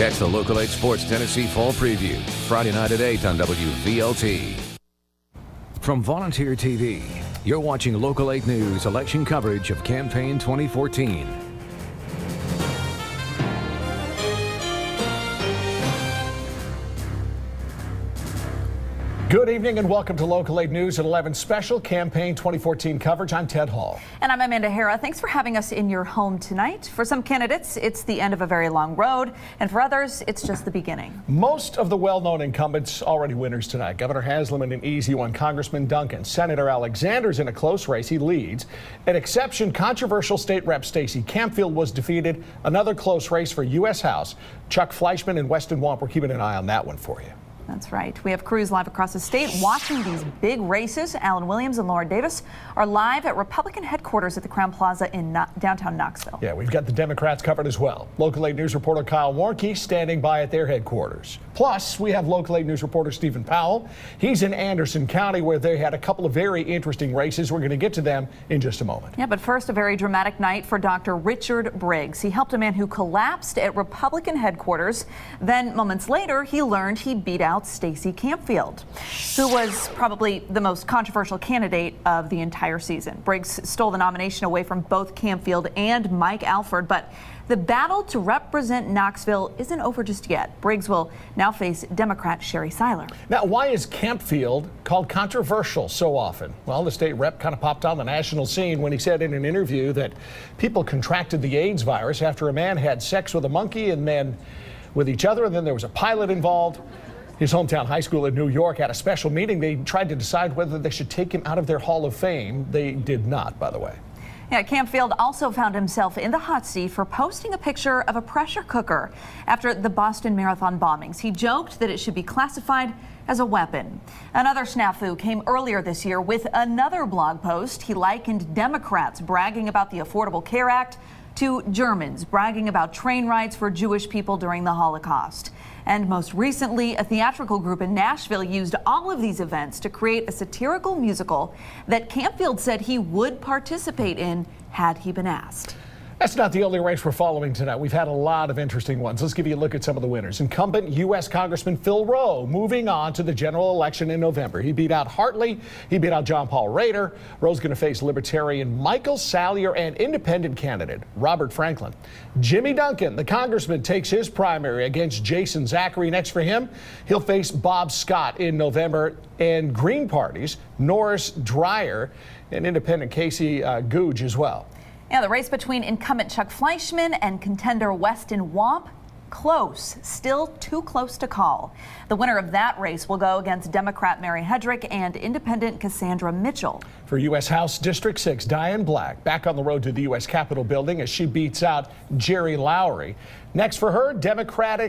Catch the Local 8 Sports Tennessee Fall Preview Friday night at 8 on WVLT. From Volunteer TV, you're watching Local 8 News election coverage of Campaign 2014. Good evening and welcome to Local 8 News at 11 special Campaign 2014 coverage. I'm Ted Hall. And I'm Amanda Hara. Thanks for having us in your home tonight. For some candidates, it's the end of a very long road, and for others, it's just the beginning. Most of the well-known incumbents already winners tonight. Governor Haslam in an easy one, Congressman Duncan. Senator Alexander's in a close race. He leads. An exception, controversial State Rep Stacey Campfield was defeated. Another close race for U.S. House. Chuck Fleischman and Weston Wamp, we're keeping an eye on that one for you. That's right. We have crews live across the state watching these big races. Alan Williams and Laura Davis are live at Republican headquarters at the Crowne Plaza in downtown Knoxville. Yeah, we've got the Democrats covered as well. Local 8 News reporter Kyle Warnke standing by at their headquarters. Plus, we have Local 8 News reporter Stephen Powell. He's in Anderson County where they had a couple of very interesting races. We're going to get to them in just a moment. Yeah, but first, a very dramatic night for Dr. Richard Briggs. He helped a man who collapsed at Republican headquarters. Then, moments later, he learned he beat out Stacey Campfield, who was probably the most controversial candidate of the entire season. Briggs stole the nomination away from both Campfield and Mike Alford, but the battle to represent Knoxville isn't over just yet. Briggs will now face Democrat Sherry Seiler. Now, why is Campfield called controversial so often? Well, the state rep kind of popped on the national scene when he said in an interview that people contracted the AIDS virus after a man had sex with a monkey and then with each other, and then there was a pilot involved. His hometown high school in New York had a special meeting. They tried to decide whether they should take him out of their Hall of Fame. They did not, by the way. Yeah, Campfield also found himself in the hot seat for posting a picture of a pressure cooker after the Boston Marathon bombings. He joked that it should be classified as a weapon. Another snafu came earlier this year with another blog post. He likened Democrats bragging about the Affordable Care Act to Germans bragging about train rides for Jewish people during the Holocaust. And most recently, a theatrical group in Nashville used all of these events to create a satirical musical that Campfield said he would participate in had he been asked. That's not the only race we're following tonight. We've had a lot of interesting ones. Let's give you a look at some of the winners. Incumbent U.S. Congressman Phil Roe moving on to the general election in November. He beat out Hartley. He beat out John Paul Rader. Roe's going to face Libertarian Michael Salyer and independent candidate Robert Franklin. Jimmy Duncan, the congressman, takes his primary against Jason Zachary. Next for him, he'll face Bob Scott in November. And Green Party's Norris Dreyer and independent Casey Googe as well. Yeah, the race between incumbent Chuck Fleischman and contender Weston Wamp, close, still too close to call. The winner of that race will go against Democrat Mary Hedrick and independent Cassandra Mitchell. For U.S. House District 6, Diane Black back on the road to the U.S. Capitol building as she beats out Jerry Lowry. Next for her, Democrat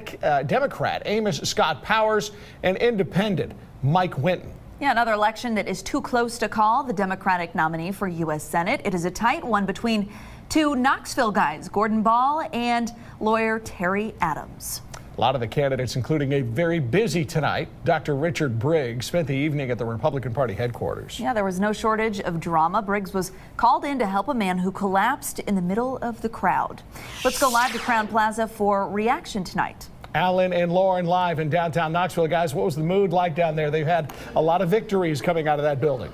Amos Scott Powers and independent Mike Winton. Yeah, another election that is too close to call. The Democratic nominee for U.S. Senate. It is a tight one between two Knoxville guys, Gordon Ball and lawyer Terry Adams. A lot of the candidates, including a very busy tonight, Dr. Richard Briggs, spent the evening at the Republican Party headquarters. Yeah, there was no shortage of drama. Briggs was called in to help a man who collapsed in the middle of the crowd. Let's go live to Crowne Plaza for reaction tonight. Alan and Lauren live in downtown Knoxville. Guys, what was the mood like down there? They've had a lot of victories coming out of that building.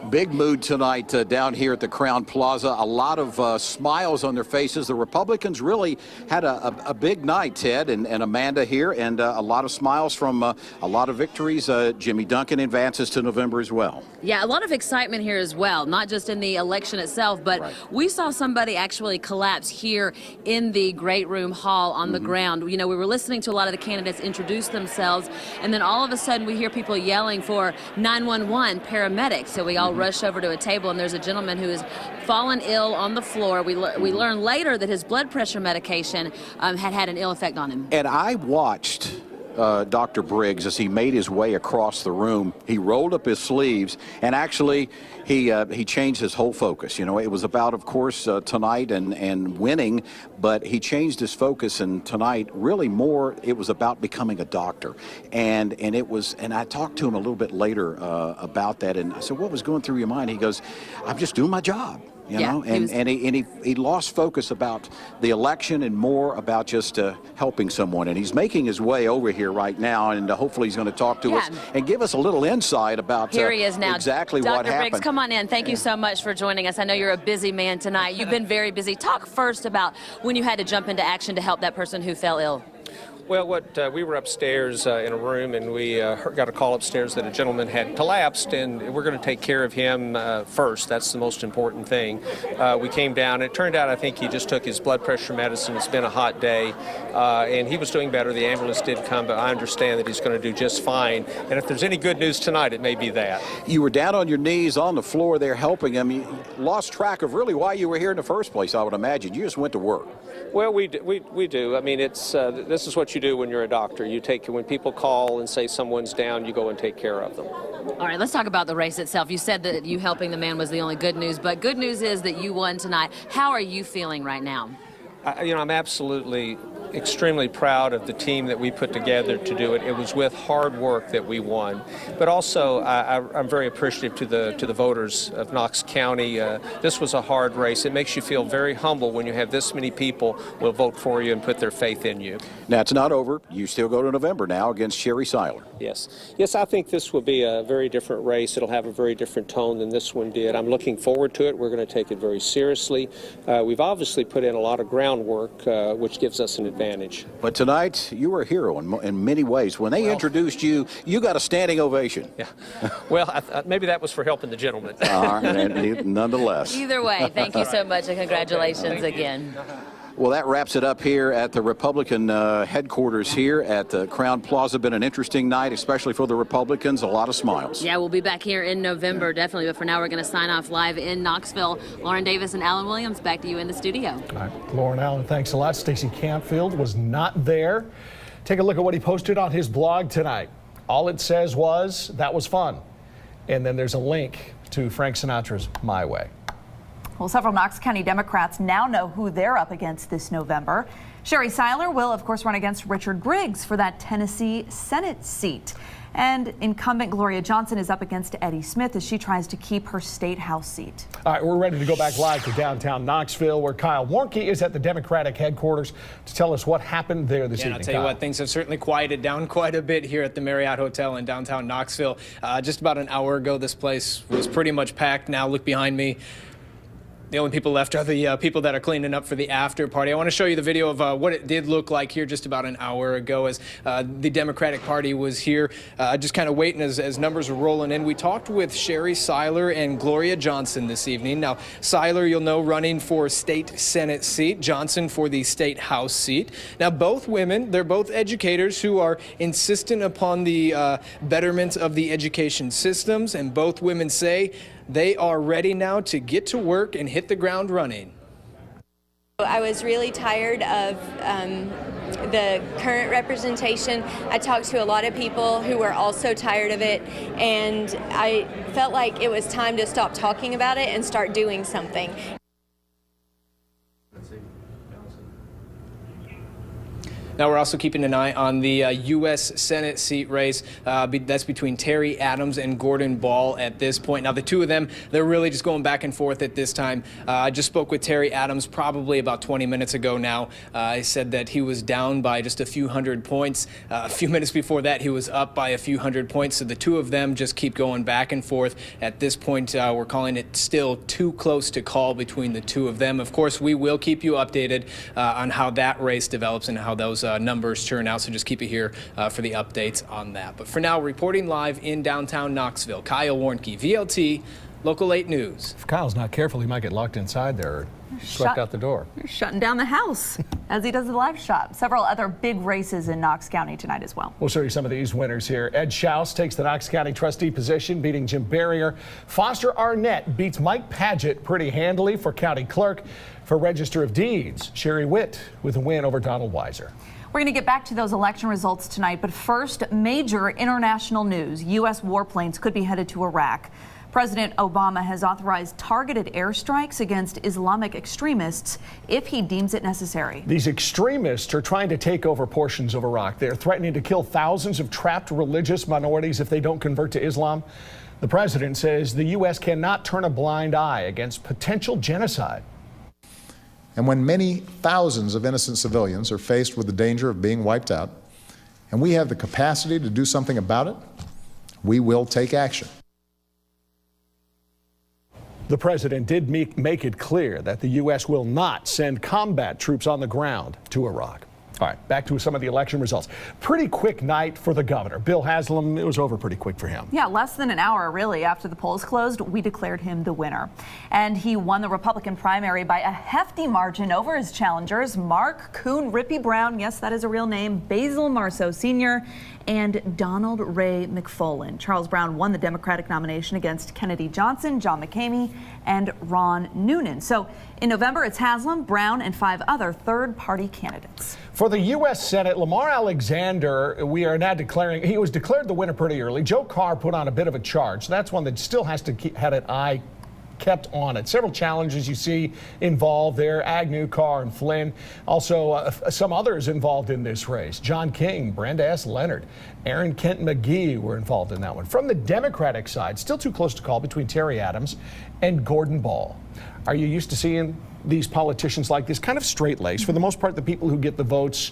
Big mood tonight down here at the Crowne Plaza. A lot of smiles on their faces. The Republicans really had a big night, Ted and Amanda here, and a lot of smiles from a lot of victories. Jimmy Duncan advances to November as well. Yeah, a lot of excitement here as well, not just in the election itself, but we saw somebody actually collapse here in the Great Room Hall on the ground. You know, we were listening to a lot of the candidates introduce themselves, and then all of a sudden we hear people yelling for 911 paramedics. So we all rush over to a table, and there's a gentleman who has fallen ill on the floor. We learned later that his blood pressure medication had an ill effect on him. And I watched Dr. Briggs as he made his way across the room. He rolled up his sleeves, and actually he changed his whole focus. You know, it was about, of course, tonight and winning, but he changed his focus, and tonight really more it was about becoming a doctor. And I talked to him a little bit later about that, and I said, what was going through your mind? He goes, I'm just doing my job. you know, and he lost focus about the election and more about just helping someone. And he's making his way over here right now, and hopefully he's going to talk to us and give us a little insight about here he is now. Exactly Dr. what happened. Briggs, come on in. Thank you so much for joining us. I know you're a busy man tonight. You've been very busy. Talk first about when you had to jump into action to help that person who fell ill. Well, we were upstairs in a room, and we got a call upstairs that a gentleman had collapsed, and we're going to take care of him first. That's the most important thing. We came down. It turned out I think he just took his blood pressure medicine. It's been a hot day, and he was doing better. The ambulance did come, but I understand that he's going to do just fine. And if there's any good news tonight, it may be that. You were down on your knees on the floor there helping him. You lost track of really why you were here in the first place, I would imagine. You just went to work. Well, we do. I mean, it's this is what you do when you're a doctor. When people call and say someone's down, you go and take care of them. All right, let's talk about the race itself. You said that you helping the man was the only good news, but good news is that you won tonight. How are you feeling right now? I'm absolutely extremely proud of the team that we put together to do it. It was with hard work that we won, but also I'm very appreciative to the voters of Knox County. This was a hard race. It makes you feel very humble when you have this many people will vote for you and put their faith in you. Now it's not over. You still go to November now against Sherry Seiler. Yes, I think this will be a very different race. It'll have a very different tone than this one did. I'm looking forward to it. We're going to take it very seriously. We've obviously put in a lot of groundwork, which gives us an advantage. But tonight, you were a hero in many ways. When they introduced you, you got a standing ovation. Yeah. Well, maybe that was for helping the gentleman. Nonetheless. Either way, thank you so much, and congratulations again. Well, that wraps it up here at the Republican headquarters here at the Crown Plaza. Been an interesting night, especially for the Republicans. A lot of smiles. Yeah, we'll be back here in November, definitely. But for now, we're going to sign off live in Knoxville. Lauren Davis and Alan Williams, back to you in the studio. All right, Lauren, Alan, thanks a lot. Stacey Campfield was not there. Take a look at what he posted on his blog tonight. All it says was, that was fun. And then there's a link to Frank Sinatra's My Way. Well, several Knox County Democrats now know who they're up against this November. Sherry Seiler will, of course, run against Richard Briggs for that Tennessee Senate seat. And incumbent Gloria Johnson is up against Eddie Smith as she tries to keep her state house seat. All right, we're ready to go back live to downtown Knoxville, where Kyle Warnke is at the Democratic headquarters to tell us what happened there this evening. I'll tell you what, things have certainly quieted down quite a bit here at the Marriott Hotel in downtown Knoxville. Just about an hour ago, this place was pretty much packed. Now look behind me. The only people left are the people that are cleaning up for the after party. I want to show you the video of what it did look like here just about an hour ago as the Democratic Party was here, just kind of waiting as numbers were rolling in. We talked with Sherry Seiler and Gloria Johnson this evening. Now, Seiler, you'll know, running for state Senate seat, Johnson for the state House seat. Now, both women, they're both educators who are insistent upon the betterment of the education systems, and both women say they are ready now to get to work and hit the ground running. I was really tired of the current representation. I talked to a lot of people who were also tired of it, and I felt like it was time to stop talking about it and start doing something. Now we're also keeping an eye on the U.S. Senate seat race. That's between Terry Adams and Gordon Ball at this point. Now the two of them, they're really just going back and forth at this time. I just spoke with Terry Adams probably about 20 minutes ago now. He said that he was down by just a few hundred points. A few minutes before that, he was up by a few hundred points. So the two of them just keep going back and forth. At this point, we're calling it still too close to call between the two of them. Of course, we will keep you updated on how that race develops and how those numbers turn out, so just keep it here for the updates on that. But for now, reporting live in downtown Knoxville, Kyle Warnke, VLT, Local 8 News. If Kyle's not careful, he might get locked inside there or swept out the door. You're shutting down the house as he does the live shot. Several other big races in Knox County tonight as well. We'll show you some of these winners here. Ed Schaus takes the Knox County trustee position, beating Jim Barrier. Foster Arnett beats Mike Padgett pretty handily for county clerk. For Register of Deeds, Sherry Witt with a win over Donald Weiser. We're going to get back to those election results tonight, but first, major international news. U.S. warplanes could be headed to Iraq. President Obama has authorized targeted airstrikes against Islamic extremists if he deems it necessary. These extremists are trying to take over portions of Iraq. They're threatening to kill thousands of trapped religious minorities if they don't convert to Islam. The president says the U.S. cannot turn a blind eye against potential genocide. And when many thousands of innocent civilians are faced with the danger of being wiped out, and we have the capacity to do something about it, we will take action. The president did make it clear that the U.S. will not send combat troops on the ground to Iraq. All right, back to some of the election results. Pretty quick night for the governor. Bill Haslam, it was over pretty quick for him. Yeah, less than an hour, really, after the polls closed, we declared him the winner. And he won the Republican primary by a hefty margin over his challengers, Mark Coon Rippy Brown, yes, that is a real name, Basil Marceau Sr., and Donald Ray McFarlane. Charles Brown won the Democratic nomination against Kennedy Johnson, John McCamey, and Ron Noonan. So in November, it's Haslam, Brown, and 5 other third-party candidates. For the U.S. Senate, Lamar Alexander, we are now declaring, he was declared the winner pretty early. Joe Carr put on a bit of a charge. That's one that still has to had an eye kept on it. Several challenges you see involved there, Agnew, Carr, and Flynn. Also, some others involved in this race. John King, Brenda S. Leonard, Aaron Kent McGee were involved in that one. From the Democratic side, still too close to call between Terry Adams and Gordon Ball. Are you used to seeing these politicians like this, kind of straight-laced? For the most part, the people who get the votes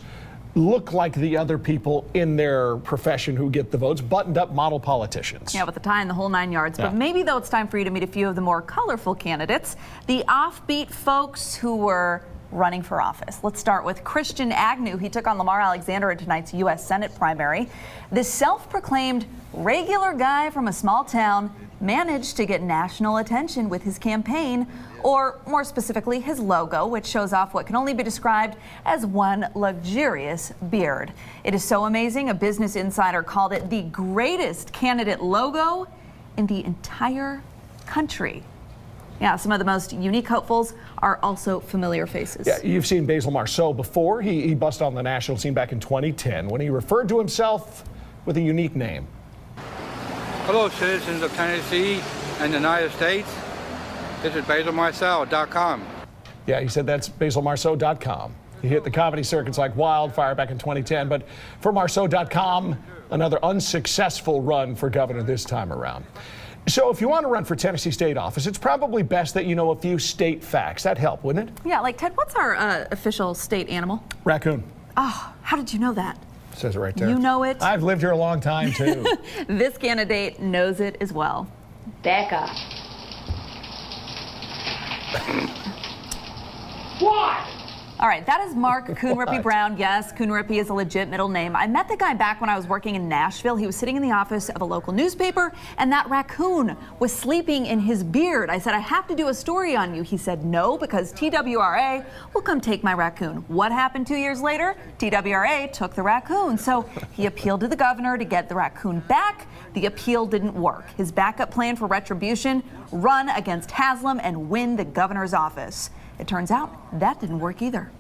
look like the other people in their profession who get the votes, buttoned-up model politicians. Yeah, with the tie and the whole 9 yards. Yeah. But maybe, though, it's time for you to meet a few of the more colorful candidates, the offbeat folks who were running for office. Let's start with Christian Agnew. He took on Lamar Alexander in tonight's U.S. Senate primary. This self-proclaimed regular guy from a small town managed to get national attention with his campaign, or more specifically, his logo, which shows off what can only be described as one luxurious beard. It is so amazing, a Business Insider called it the greatest candidate logo in the entire country. Yeah, some of the most unique hopefuls are also familiar faces. Yeah, you've seen Basil Marceau before. He busted on the national scene back in 2010 when he referred to himself with a unique name. Hello, citizens of Tennessee and the United States. This is BasilMarceau.com. Yeah, he said that's BasilMarceau.com. He hit the comedy circuits like wildfire back in 2010, but for Marceau.com, another unsuccessful run for governor this time around. So if you want to run for Tennessee state office, it's probably best that you know a few state facts. That'd help, wouldn't it? Yeah, like Ted, what's our official state animal? Raccoon. Oh, how did you know that? Says it right there. You know it. I've lived here a long time, too. This candidate knows it as well. Back up. What? All right, that is Mark Coon Rippy Brown. Yes, Coon Rippy is a legit middle name. I met the guy back when I was working in Nashville. He was sitting in the office of a local newspaper, and that raccoon was sleeping in his beard. I said, I have to do a story on you. He said, no, because TWRA will come take my raccoon. What happened 2 years later? TWRA took the raccoon. So he appealed to the governor to get the raccoon back. The appeal didn't work. His backup plan for retribution, run against Haslam and win the governor's office. It turns out that didn't work either.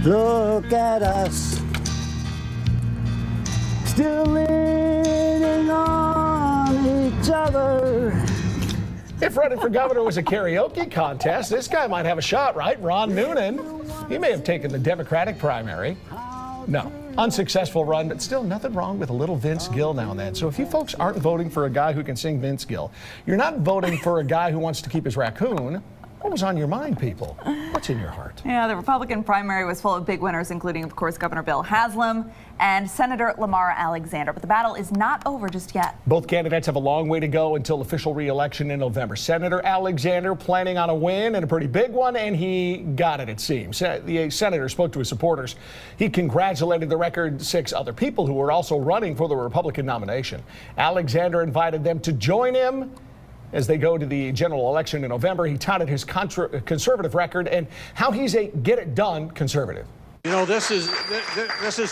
Look at us, still leaning on each other. If running for governor was a karaoke contest, this guy might have a shot, right? Ron Noonan. He may have taken the Democratic primary. No, unsuccessful run, but still nothing wrong with a little Vince Gill now and then. So if you folks aren't voting for a guy who can sing Vince Gill, you're not voting for a guy who wants to keep his raccoon. What was on your mind, people? What's in your heart? Yeah, the Republican primary was full of big winners, including, of course, Governor Bill Haslam and Senator Lamar Alexander. But the battle is not over just yet. Both candidates have a long way to go until official re-election in November. Senator Alexander planning on a win, and a pretty big one, and he got it, it seems. The senator spoke to his supporters. He congratulated the record 6 other people who were also running for the Republican nomination. Alexander invited them to join him as they go to the general election in November. He touted his conservative record and how he's a get-it-done conservative. You know, this is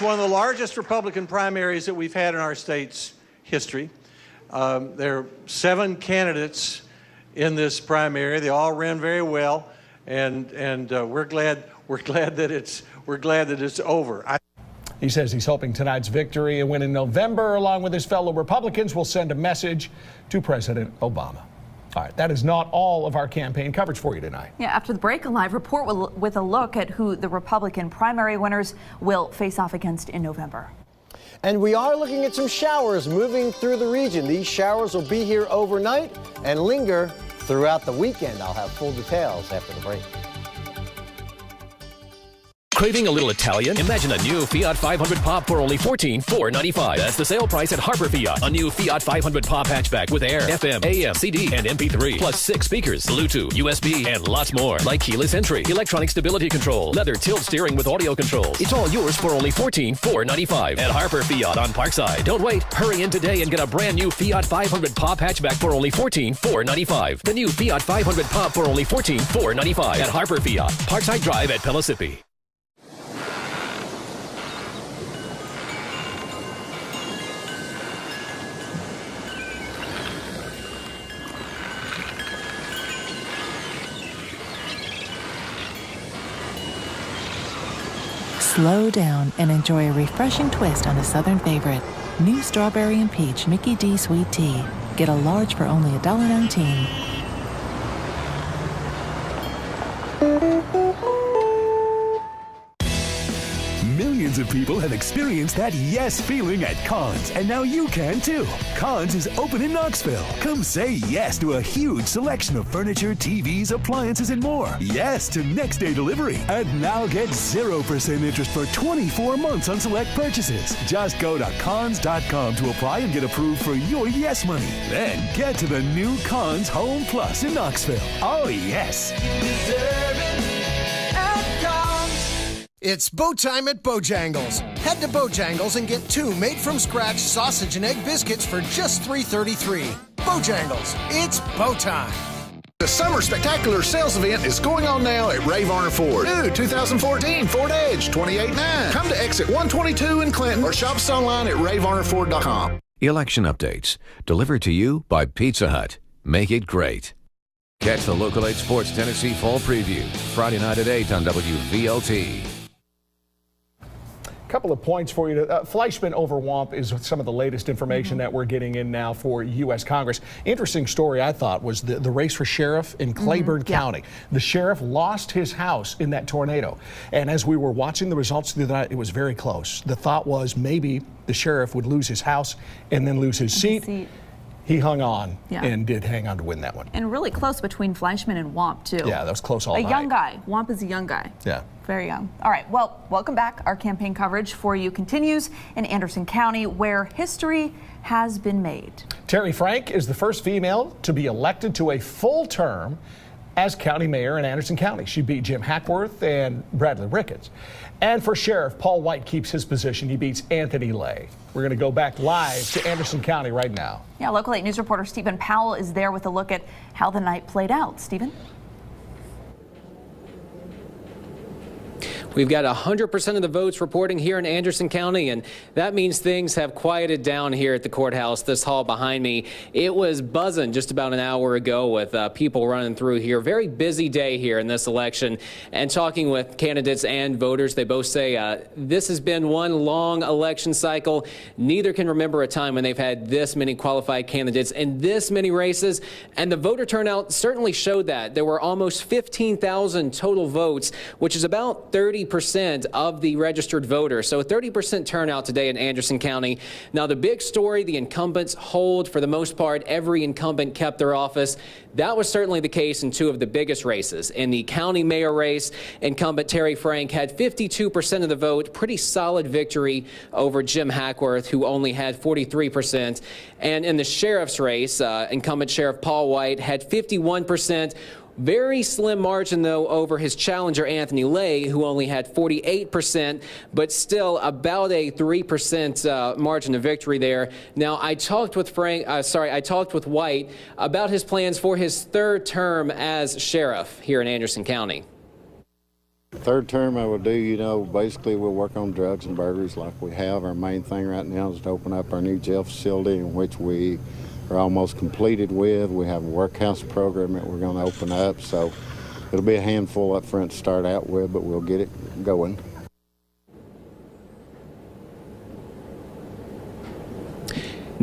one of the largest Republican primaries that we've had in our state's history. There are 7 candidates in this primary. They all ran very well, and we're glad that it's over. He says he's hoping tonight's victory and win in November, along with his fellow Republicans, will send a message to President Obama. All right, that is not all of our campaign coverage for you tonight. Yeah, after the break, a live report with a look at who the Republican primary winners will face off against in November. And we are looking at some showers moving through the region. These showers will be here overnight and linger throughout the weekend. I'll have full details after the break. Craving a little Italian? Imagine a new Fiat 500 Pop for only $14,495. That's the sale price at Harper Fiat. A new Fiat 500 Pop hatchback with air, FM, AM, CD, and MP3. Plus 6 speakers, Bluetooth, USB, and lots more. Like keyless entry, electronic stability control, leather tilt steering with audio controls. It's all yours for only $14,495 at Harper Fiat on Parkside. Don't wait. Hurry in today and get a brand new Fiat 500 Pop hatchback for only $14,495. The new Fiat 500 Pop for only $14,495 at Harper Fiat. Parkside Drive at Pellissippi. Slow down and enjoy a refreshing twist on a Southern favorite. New Strawberry and Peach Mickey D Sweet Tea. Get a large for only $1.19. Millions of people have experienced that yes feeling at Conn's, and now you can too. Conn's is open in Knoxville. Come say yes to a huge selection of furniture, TVs, appliances, and more. Yes to next day delivery. And now get 0% interest for 24 months on select purchases. Just go to Cons.com to apply and get approved for your yes money. Then get to the new Conn's Home Plus in Knoxville. Oh yes. It's bow time at Bojangles. Head to Bojangles and get 2 made-from-scratch sausage and egg biscuits for just $3.33. Bojangles, it's bow time. The Summer Spectacular Sales Event is going on now at Ray Varner Ford. New 2014 Ford Edge 28.9. Come to exit 122 in Clinton or shop us online at rayvarnerford.com. Election updates delivered to you by Pizza Hut. Make it great. Catch the Local 8 Sports Tennessee Fall Preview Friday night at 8 on WVLT. Couple of points for you. Fleischman over Wamp is some of the latest information that we're getting in now for U.S. Congress. Interesting story, I thought, was the race for sheriff in Claiborne County. The sheriff lost his house in that tornado. And as we were watching the results through the night, it was very close. The thought was maybe the sheriff would lose his house and then lose his seat. He hung on and did hang on to win that one. And really close between Fleischman and Wamp, too. Yeah, that was close all night. A young guy. Wamp is a young guy. Yeah. Very young. All right, well, welcome back. Our campaign coverage for you continues in Anderson County, where history has been made. Terry Frank is the first female to be elected to a full term as county mayor in Anderson County. She beat Jim Hackworth and Bradley Ricketts. And for sheriff, Paul White keeps his position. He beats Anthony Lay. We're going to go back live to Anderson County right now. Yeah, Local 8 News reporter Stephen Powell is there with a look at how the night played out. Stephen? We've got 100% of the votes reporting here in Anderson County, and that means things have quieted down here at the courthouse, this hall behind me. It was buzzing just about an hour ago with people running through here. Very busy day here in this election, and talking with candidates and voters, they both say this has been one long election cycle. Neither can remember a time when they've had this many qualified candidates in this many races, and the voter turnout certainly showed that. There were almost 15,000 total votes, which is about 30% of the registered voters. So a 30% turnout today in Anderson County. Now the big story, the incumbents hold. For the most part, every incumbent kept their office. That was certainly the case in 2 of the biggest races. In the county mayor race, incumbent Terry Frank had 52% of the vote. Pretty solid victory over Jim Hackworth, who only had 43%. And in the sheriff's race, incumbent Sheriff Paul White had 51%. Very slim margin, though, over his challenger, Anthony Lay, who only had 48%, but still about a 3% margin of victory there. Now, I talked with White about his plans for his 3rd term as sheriff here in Anderson County. Third term I would do, basically we'll work on drugs and burglaries like we have. Our main thing right now is to open up our new jail facility, in which we are almost completed with. We have a workhouse program that we're going to open up, so it'll be a handful up front to start out with, but we'll get it going.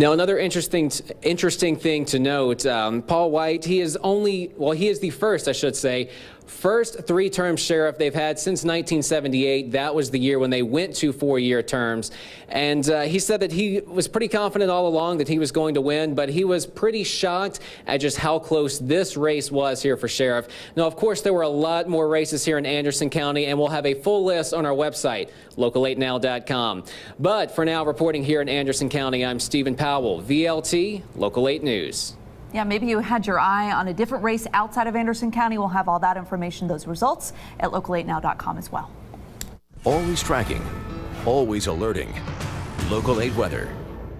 Now, another interesting thing to note, Paul White, he is the first, I should say, first three-term sheriff they've had since 1978. That was the year when they went to 4-year terms. And he said that he was pretty confident all along that he was going to win, but he was pretty shocked at just how close this race was here for sheriff. Now, of course, there were a lot more races here in Anderson County, and we'll have a full list on our website, local8now.com. But for now, reporting here in Anderson County, I'm Stephen Powell, VLT, Local 8 News. Yeah, maybe you had your eye on a different race outside of Anderson County. We'll have all that information, those results, at local8now.com as well. Always tracking, always alerting. Local 8 weather.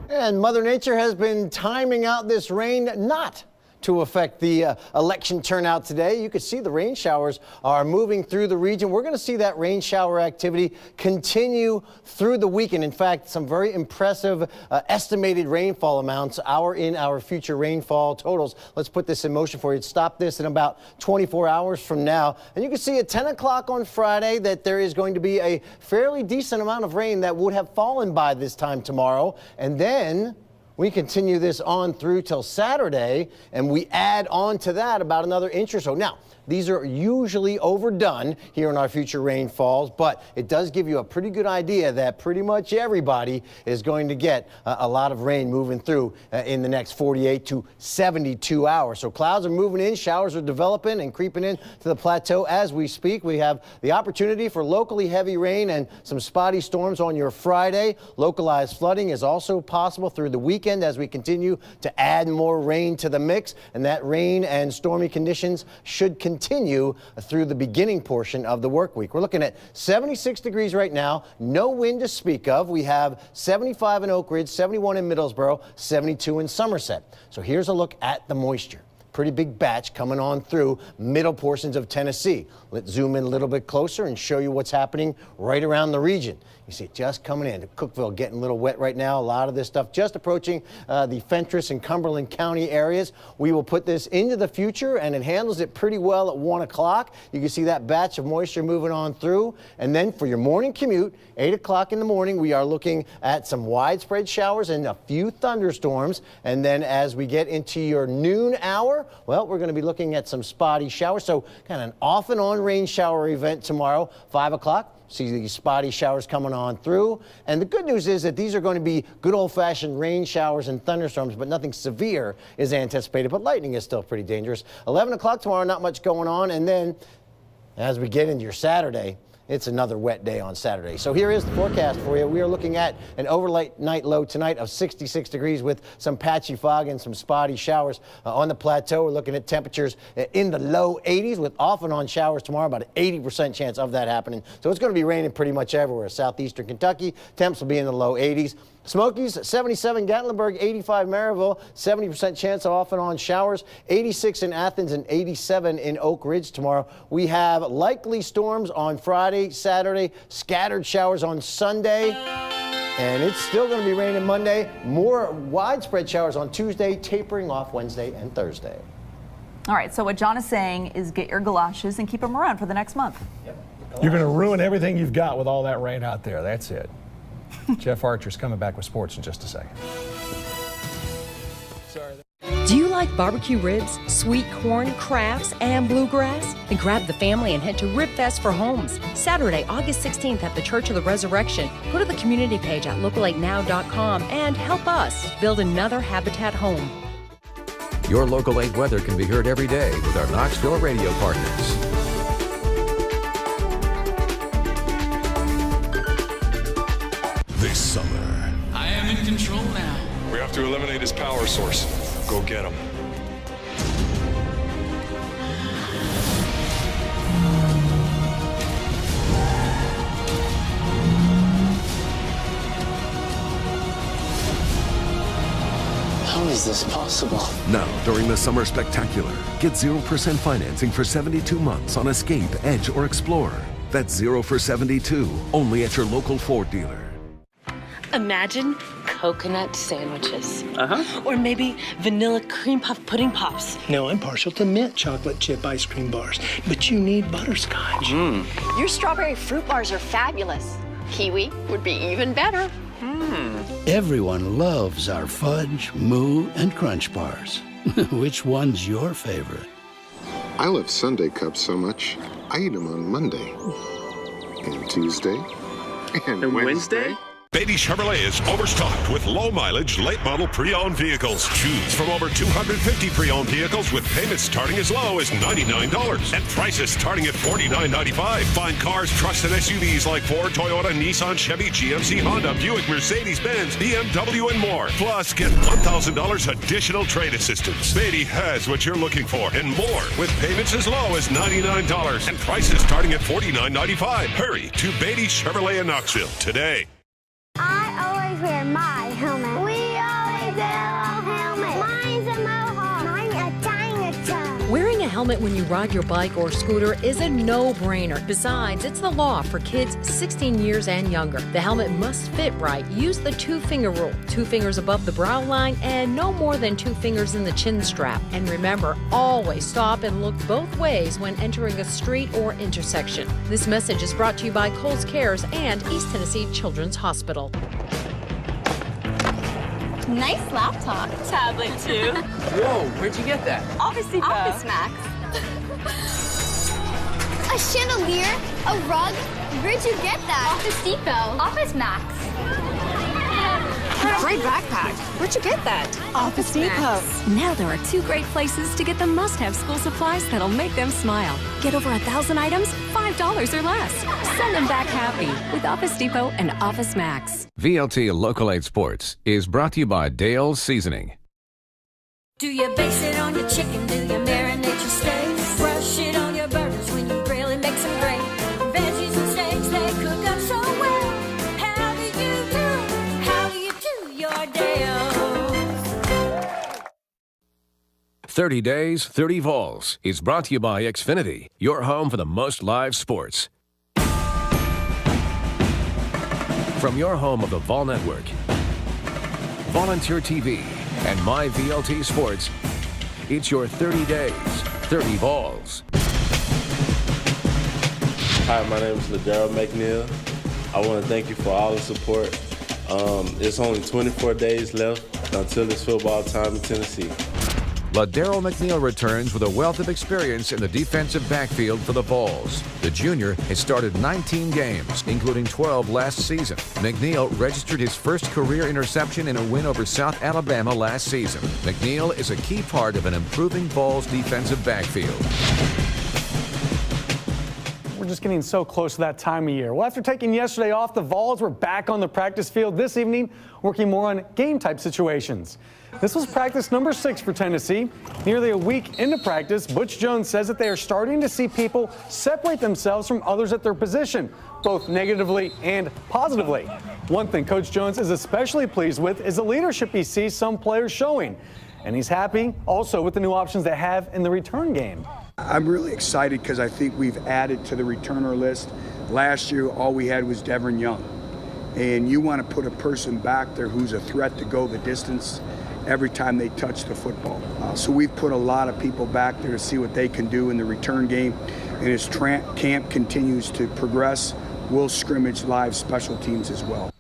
And Mother Nature has been timing out this rain not to affect the election turnout today. You can see the rain showers are moving through the region. We're going to see that rain shower activity continue through the weekend. In fact, some very impressive estimated rainfall amounts in our future rainfall totals. Let's put this in motion for you. Stop this in about 24 hours from now. And you can see at 10 o'clock on Friday that there is going to be a fairly decent amount of rain that would have fallen by this time tomorrow. And then we continue this on through till Saturday, and we add on to that about another inch or so. Now, these are usually overdone here in our future rainfalls, but it does give you a pretty good idea that pretty much everybody is going to get a lot of rain moving through in the next 48 to 72 hours. So clouds are moving in, showers are developing and creeping in to the plateau as we speak. We have the opportunity for locally heavy rain and some spotty storms on your Friday. Localized flooding is also possible through the weekend as we continue to add more rain to the mix, and that rain and stormy conditions should continue through the beginning portion of the work week. We're looking at 76 degrees right now, no wind to speak of. We have 75 in Oak Ridge, 71 in Middlesboro, 72 in Somerset. So here's a look at the moisture. Pretty big batch coming on through middle portions of Tennessee. Let's zoom in a little bit closer and show you what's happening right around the region. You see it just coming in. Cookeville getting a little wet right now. A lot of this stuff just approaching the Fentress and Cumberland County areas. We will put this into the future, and it handles it pretty well at 1 o'clock. You can see that batch of moisture moving on through. And then for your morning commute, 8 o'clock in the morning, we are looking at some widespread showers and a few thunderstorms. And then as we get into your noon hour, well, we're going to be looking at some spotty showers. So kind of an off and on rain shower event tomorrow, 5 o'clock. See these spotty showers coming on through. And the good news is that these are going to be good old-fashioned rain showers and thunderstorms, but nothing severe is anticipated. But lightning is still pretty dangerous. 11 o'clock tomorrow, not much going on. And then as we get into your Saturday, it's another wet day on Saturday. So here is the forecast for you. We are looking at an overnight low tonight of 66 degrees with some patchy fog and some spotty showers on the plateau. We're looking at temperatures in the low 80s with off and on showers tomorrow, about an 80% chance of that happening. So it's going to be raining pretty much everywhere. Southeastern Kentucky, temps will be in the low 80s. Smokies, 77 Gatlinburg, 85 Maryville, 70% chance of off and on showers, 86 in Athens and 87 in Oak Ridge tomorrow. We have likely storms on Friday, Saturday, scattered showers on Sunday, and it's still going to be raining Monday. More widespread showers on Tuesday, tapering off Wednesday and Thursday. All right, so what John is saying is get your galoshes and keep them around for the next month. Yep. You're going to ruin everything you've got with all that rain out there. That's it. Jeff Archer's coming back with sports in just a second. Do you like barbecue ribs, sweet corn, crafts, and bluegrass? Then grab the family and head to Ribfest for Homes. Saturday, August 16th at the Church of the Resurrection. Go to the community page at local8now.com and help us build another Habitat home. Your Local 8 weather can be heard every day with our Knoxville radio partners. This summer, I am in control now. We have to eliminate his power source. Go get him. How is this possible? now during the Summer Spectacular, get 0% financing for 72 months on Escape, Edge, or Explorer. That's 0 for 72, only at your local Ford dealer. Imagine coconut sandwiches. Or maybe vanilla cream puff pudding pops. No, I'm partial to mint chocolate chip ice cream bars, but you need butterscotch. Your strawberry fruit bars are fabulous. Kiwi would be even better. Everyone loves our Fudge, Moo, and Crunch bars. Which one's your favorite? I love Sunday cups so much, I eat them on Monday, and Tuesday, and Wednesday. Beatty Chevrolet is overstocked with low-mileage, late-model pre-owned vehicles. Choose from over 250 pre-owned vehicles with payments starting as low as $99 and prices starting at $49.95. Find cars, trucks, and SUVs like Ford, Toyota, Nissan, Chevy, GMC, Honda, Buick, Mercedes-Benz, BMW, and more. Plus, get $1,000 additional trade assistance. Beatty has what you're looking for and more with payments as low as $99 and prices starting at $49.95. Hurry to Beatty Chevrolet in Knoxville today. I always wear my helmet. We always wear our helmet. Mine's a mohawk. Mine's a dinosaur. Wearing a helmet when you ride your bike or scooter is a no-brainer. Besides, it's the law for kids 16 years and younger. The helmet must fit right. Use the 2-finger rule. 2 fingers above the brow line and no more than 2 fingers in the chin strap. And remember, always stop and look both ways when entering a street or intersection. This message is brought to you by Kohl's Cares and East Tennessee Children's Hospital. Nice laptop. Tablet, too. Whoa, where'd you get that? Office Depot. Office Max. A chandelier? A rug? Where'd you get that? Office Depot. Office Max. Great backpack. Where'd you get that? Office Depot. Now there are 2 great places to get the must-have school supplies that'll make them smile. Get over 1,000 items, $5 or less. Send them back happy with Office Depot and Office Max. VLT Local 8 Sports is brought to you by Dale's Seasoning. Do you base it on your chicken? Do you marinate your steaks? Brush it on your burgers when you grill, it makes them great. Veggies and steaks, they cook up so well. How do you do it? How do you do your Dale's? 30 Days, 30 Vols is brought to you by Xfinity, your home for the most live sports. From your home of the Vol Network, Volunteer TV, and MyVLT Sports, it's your 30 Days, 30 Vols. Hi, my name is Ladero McNeil. I want to thank you for all the support. It's only 24 days left until it's football time in Tennessee. Ladero McNeil returns with a wealth of experience in the defensive backfield for the Vols. The junior has started 19 games, including 12 last season. McNeil registered his first career interception in a win over South Alabama last season. McNeil is a key part of an improving Vols defensive backfield. We're just getting so close to that time of year. Well, after taking yesterday off, the Vols were back on the practice field this evening, working more on game-type situations. This was practice number 6 for Tennessee. Nearly a week into practice, Butch Jones says that they are starting to see people separate themselves from others at their position, both negatively and positively. One thing Coach Jones is especially pleased with is the leadership he sees some players showing. And he's happy also with the new options they have in the return game. I'm really excited because I think we've added to the returner list. Last year, all we had was Devin Young. And you want to put a person back there who's a threat to go the distance every time they touch the football. So we've put a lot of people back there to see what they can do in the return game. And as camp continues to progress, we'll scrimmage live special teams as well.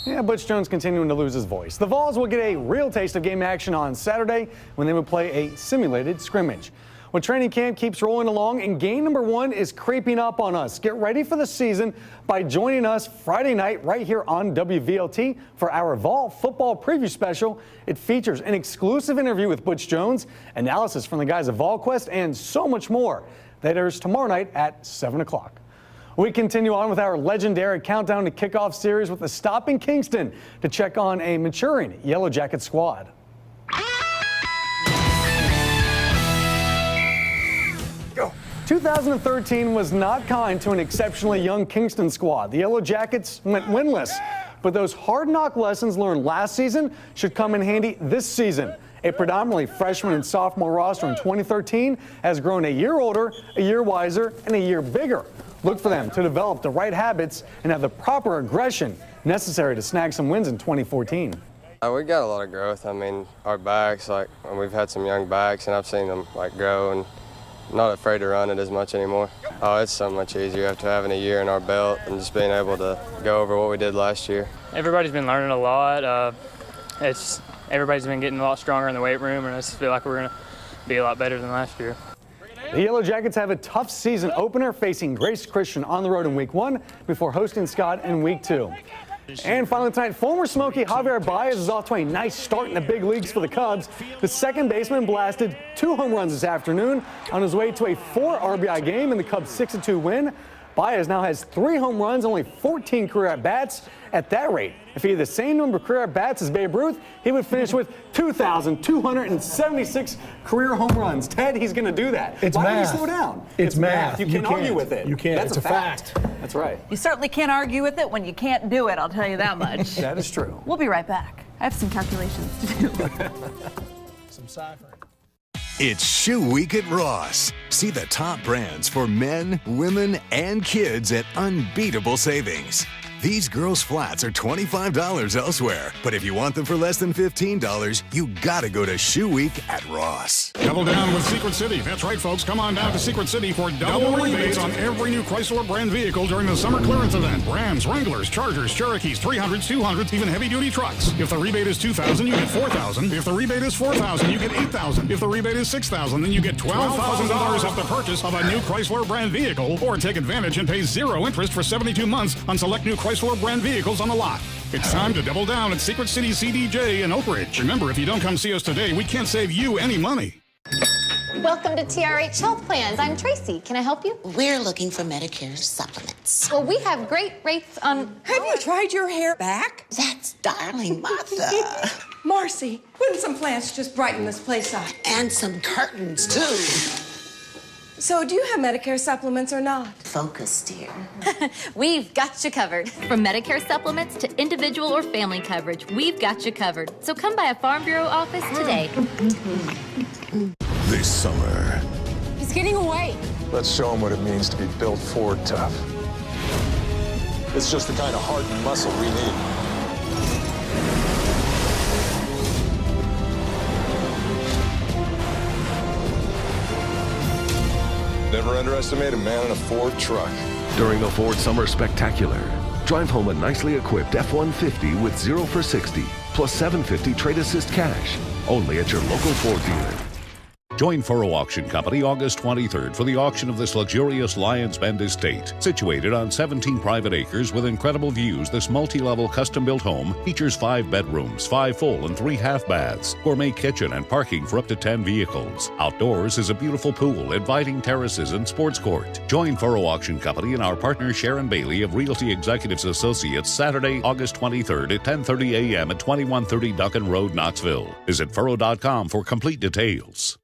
Yeah, Butch Jones continuing to lose his voice. The Vols will get a real taste of game action on Saturday when they will play a simulated scrimmage. Well, training camp keeps rolling along, and game number 1 is creeping up on us. Get ready for the season by joining us Friday night right here on WVLT for our Vol football preview special. It features an exclusive interview with Butch Jones, analysis from the guys at VolQuest, and so much more. That airs tomorrow night at 7 o'clock. We continue on with our legendary Countdown to Kickoff series with the stop in Kingston to check on a maturing Yellow Jacket squad. 2013 was not kind to an exceptionally young Kingston squad. The Yellow Jackets went winless, but those hard knock lessons learned last season should come in handy this season. A predominantly freshman and sophomore roster in 2013 has grown a year older, a year wiser, and a year bigger. Look for them to develop the right habits and have the proper aggression necessary to snag some wins in 2014. We got a lot of growth. I mean, our backs, we've had some young backs, and I've seen them grow, and not afraid to run it as much anymore. Oh, it's so much easier after having a year in our belt and just being able to go over what we did last year. Everybody's been learning a lot. Everybody's been getting a lot stronger in the weight room, and I just feel like we're going to be a lot better than last year. The Yellow Jackets have a tough season opener facing Grace Christian on the road in Week 1 before hosting Scott in Week 2. And finally tonight, former Smoky Javier Baez is off to a nice start in the big leagues for the Cubs. The second baseman blasted 2 home runs this afternoon on his way to a 4 RBI game in the Cubs' 6-2 win. Baez now has 3 home runs, only 14 career at-bats. At that rate, if he had the same number of career at-bats as Babe Ruth, he would finish with 2,276 career home runs. Ted, he's going to do that. It's Why math. would you slow down? It's math. You can't argue with it. You can't. That's It's a fact. That's right. You certainly can't argue with it when you can't do it, I'll tell you that much. That is true. We'll be right back. I have some calculations to do. Some ciphering. It's Shoe Week at Ross. See the top brands for men, women, and kids at unbeatable savings. These girls' flats are $25 elsewhere, but if you want them for less than $15, you gotta go to Shoe Week at Ross. Double down with Secret City. That's right, folks. Come on down to Secret City for double rebates on every new Chrysler brand vehicle during the summer clearance event. Rams, Wranglers, Chargers, Cherokees, 300s, 200s, even heavy-duty trucks. If the rebate is $2,000, you get $4,000. If the rebate is $4,000, you get $8,000. If the rebate is $6,000, then you get $12,000 off the purchase of a new Chrysler brand vehicle, or take advantage and pay 0 interest for 72 months on select new Chrysler brand vehicles on the lot. It's time to double down at Secret City CDJ in Oak Ridge. Remember, if you don't come see us today, we can't save you any money. Welcome to TRH Health Plans. I'm Tracy. Can I help you? We're looking for Medicare supplements. Well, we have great rates on... Have you tried your hair back? That's darling Martha. Marcy, wouldn't some plants just brighten this place up? And some curtains, too. So, do you have Medicare supplements or not? Focus, dear. We've got you covered. From Medicare supplements to individual or family coverage, we've got you covered. So come by a Farm Bureau office today. This summer, He's getting away. Let's show him what it means to be built Ford tough. It's just the kind of heart and muscle we need. Never underestimate a man in a Ford truck. During the Ford Summer Spectacular, drive home a nicely equipped F-150 with 0 for 60, plus $750 trade assist cash. Only at your local Ford dealer. Join Furrow Auction Company August 23rd for the auction of this luxurious Lions Bend estate. Situated on 17 private acres with incredible views, this multi-level custom-built home features 5 bedrooms, 5 full and 3 half baths, gourmet kitchen and parking for up to 10 vehicles. Outdoors is a beautiful pool, inviting terraces and sports court. Join Furrow Auction Company and our partner Sharon Bailey of Realty Executives Associates Saturday, August 23rd at 10:30 a.m. at 2130 Duncan Road, Knoxville. Visit furrow.com for complete details.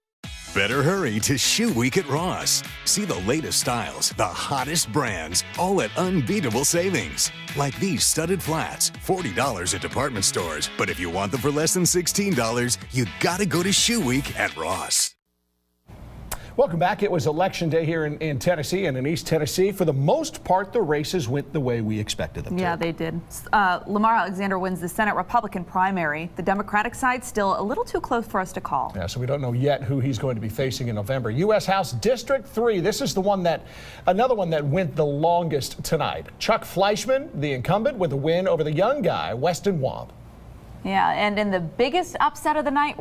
better hurry to Shoe Week at Ross. See the latest styles, the hottest brands, all at unbeatable savings. Like these studded flats, $40 at department stores. But if you want them for less than $16, you gotta go to Shoe Week at Ross. Welcome back. It was Election Day here in Tennessee and in East Tennessee. For the most part, the races went the way we expected them to. Yeah, they did. Lamar Alexander wins the Senate Republican primary. The Democratic side still a little too close for us to call. Yeah, so we don't know yet who he's going to be facing in November. U.S. House District 3. This is another one that went the longest tonight. Chuck Fleischman, the incumbent, with a win over the young guy, Weston Wamp. Yeah, and in the biggest upset of the night,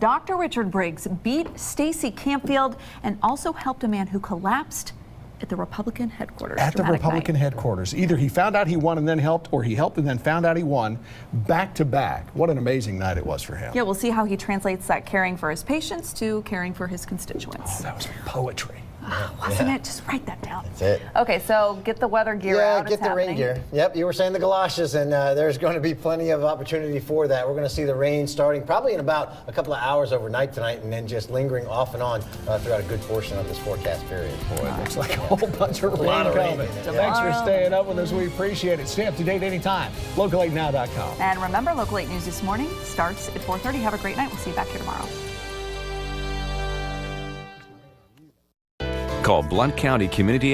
Dr. Richard Briggs beat Stacey Campfield and also helped a man who collapsed at the Republican headquarters. At the Republican headquarters. Either he found out he won and then helped, or he helped and then found out he won, back to back. What an amazing night it was for him. Yeah, we'll see how he translates that caring for his patients to caring for his constituents. Oh, that was poetry. Wasn't it? Just write that down. That's it. Okay, so get the weather gear out. Yeah, get the rain gear. Yep, you were saying the galoshes, and there's going to be plenty of opportunity for that. We're going to see the rain starting probably in about a couple of hours overnight tonight, and then just lingering off and on throughout a good portion of this forecast period. Boy, it looks like a whole bunch of rain coming. So thanks for staying up with us. We appreciate it. Stay up to date anytime. Local8now.com. And remember, Local 8 News this morning starts at 4:30. Have a great night. We'll see you back here tomorrow. Call Blount County Community